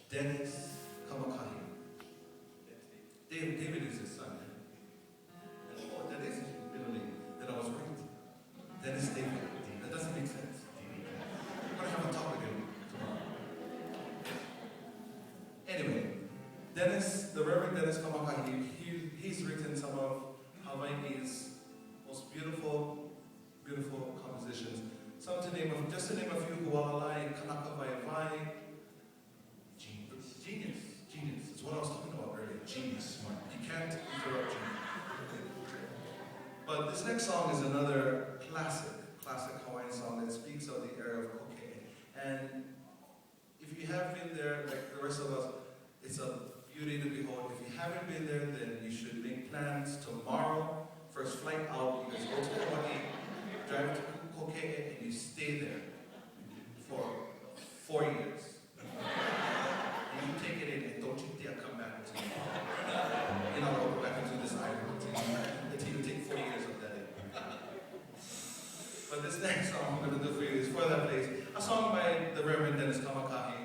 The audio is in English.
Dennis Kamakahi. David is his son. Oh, that is his middle name. Then I was right. Dennis David. That doesn't make sense. I'm going to have a talk with him tomorrow. Anyway, the Reverend Dennis Kamakahi, he's written some of Hawaii's most beautiful compositions. Some just to name a few: Hualai, Kanaka Vai Vai. Genius. It's what I was talking about earlier. Genius. You can't interrupt genius. But this next song is another classic Hawaiian song that speaks of the era of Koke'e. And if you have been there, like the rest of us, it's a beauty to behold. If you haven't been there, then you should make plans tomorrow. First flight out, you guys go to Hawaii, drive to Koke'e, and you stay there for 4 years. And you take it in, and don't you dare come back until you know, go back into this island until you take 4 years of that in. But this next song I'm going to do for you is For That Place, a song by the Reverend Dennis Kamakahi.